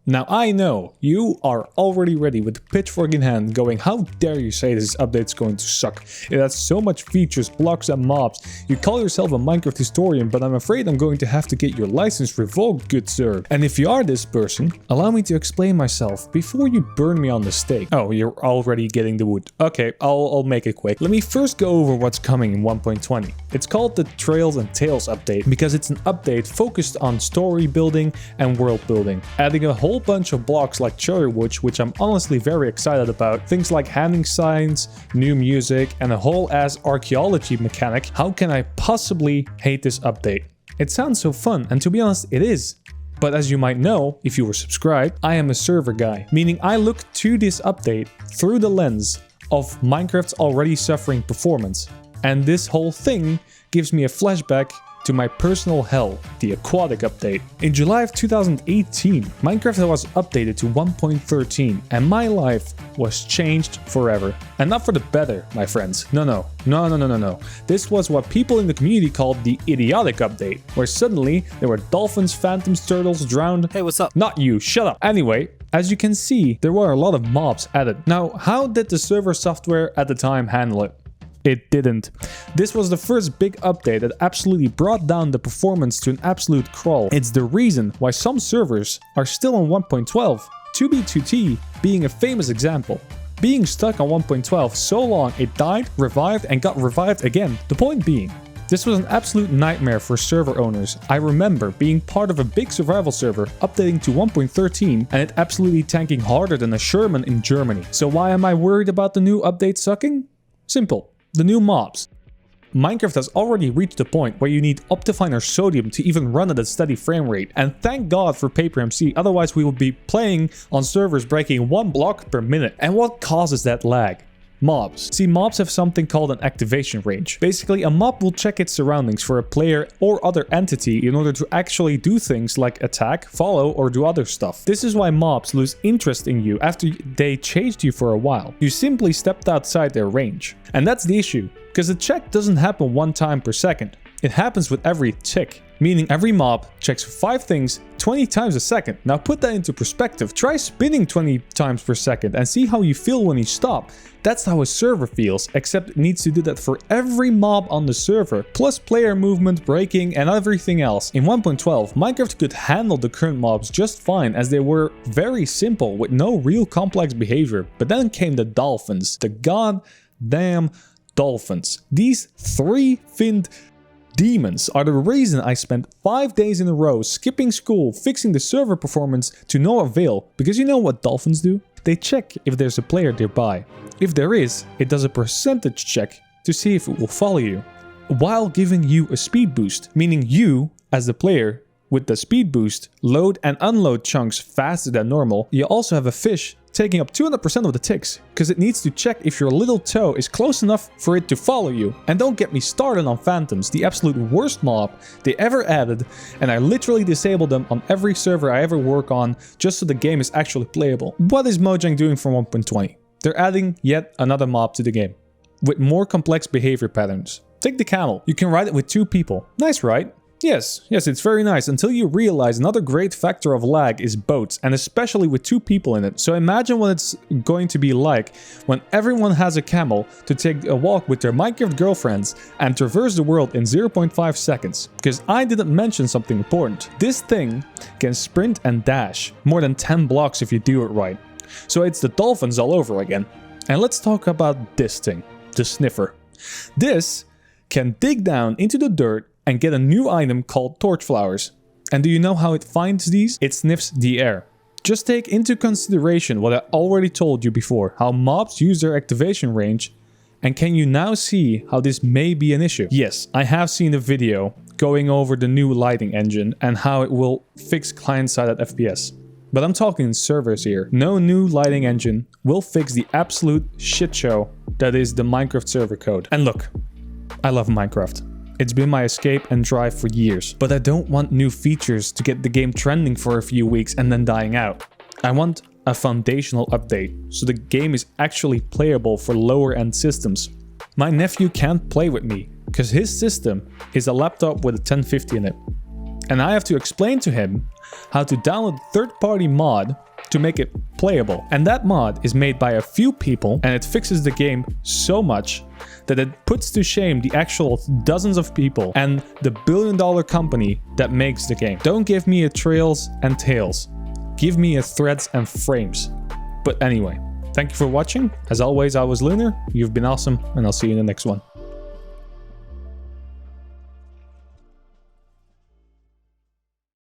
Now I know you are already ready with the pitchfork in hand going, how dare you say this update's going to suck. It has so much features, blocks and mobs. You call yourself a Minecraft historian, but I'm afraid I'm going to have to get your license revoked, good sir. And if you are this person, allow me to explain myself before you burn me on the stake. Oh, you're already getting the wood. Okay, I'll make it quick. Let me first go over what's coming in 1.20. It's called the Trails and Tales update because it's an update focused on story building and world building, adding a whole bunch of blocks like cherry wood, which I'm honestly very excited about, things like handing signs, new music, and a whole ass archeology mechanic. How can I possibly hate this update? It sounds so fun, and to be honest, it is. But as you might know, if you were subscribed, I am a server guy, meaning I look to this update through the lens of Minecraft's already suffering performance. And this whole thing gives me a flashback to my personal hell, the Aquatic update. In July of 2018, Minecraft was updated to 1.13 and my life was changed forever. And not for the better, my friends. No. This was what people in the community called the idiotic update, where suddenly there were dolphins, phantoms, turtles, drowned. Hey, what's up? Not you, shut up. Anyway, as you can see, there were a lot of mobs added. Now, how did the server software at the time handle it? It didn't. This was the first big update that absolutely brought down the performance to an absolute crawl. It's the reason why some servers are still on 1.12, 2B2T being a famous example. Being stuck on 1.12 so long it died, revived, and got revived again. The point being, this was an absolute nightmare for server owners. I remember being part of a big survival server, updating to 1.13, and it absolutely tanking harder than a Sherman in Germany. So why am I worried about the new update sucking? Simple. The new mobs. Minecraft has already reached the point where you need Optifine or Sodium to even run at a steady frame rate, and thank God for PaperMC, otherwise we would be playing on servers breaking 1 block per minute. And what causes that lag? Mobs. See, mobs have something called an activation range. Basically, a mob will check its surroundings for a player or other entity in order to actually do things like attack, follow, or do other stuff. This is why mobs lose interest in you after they chased you for a while. You simply stepped outside their range. And that's the issue, because the check doesn't happen 1 time per second. It happens with every tick, meaning every mob checks 5 things 20 times a second. Now put that into perspective. Try spinning 20 times per second and see how you feel when you stop. That's how a server feels, except it needs to do that for every mob on the server, plus player movement, braking, and everything else. In 1.12, Minecraft could handle the current mobs just fine as they were very simple with no real complex behavior. But then came the dolphins, the goddamn dolphins. These 3-finned demons are the reason I spent 5 days in a row skipping school fixing the server performance to no avail, because you know what dolphins do? They check if there's a player nearby. If there is, it does a percentage check to see if it will follow you, while giving you a speed boost, meaning you, as the player with the speed boost, load and unload chunks faster than normal. You also have a fish taking up 200% of the ticks, because it needs to check if your little toe is close enough for it to follow you. And don't get me started on phantoms, the absolute worst mob they ever added, and I literally disable them on every server I ever work on just so the game is actually playable. What is Mojang doing for 1.20? They're adding yet another mob to the game, with more complex behavior patterns. Take the camel. You can ride it with 2 people. Nice, right? Yes, it's very nice, until you realize another great factor of lag is boats, and especially with 2 people in it. So imagine what it's going to be like when everyone has a camel to take a walk with their Minecraft girlfriends and traverse the world in 0.5 seconds. Because I didn't mention something important. This thing can sprint and dash more than 10 blocks if you do it right. So it's the dolphins all over again. And let's talk about this thing, the sniffer. This can dig down into the dirt and get a new item called torch flowers. And do you know how it finds these? It sniffs the air. Just take into consideration what I already told you before, how mobs use their activation range, and can you now see how this may be an issue? Yes, I have seen a video going over the new lighting engine and how it will fix client-sided FPS. But I'm talking servers here. No new lighting engine will fix the absolute shit show that is the Minecraft server code. And look, I love Minecraft. It's been my escape and drive for years, but I don't want new features to get the game trending for a few weeks and then dying out. I want a foundational update, so the game is actually playable for lower end systems. My nephew can't play with me, because his system is a laptop with a 1050 in it. And I have to explain to him how to download a third-party mod to make it playable. And that mod is made by a few people, and it fixes the game so much that it puts to shame the actual dozens of people and the billion-dollar company that makes the game. Don't give me a trails and tails. Give me a threads and frames. But anyway, thank you for watching. As always, I was Lunar. You've been awesome, and I'll see you in the next one.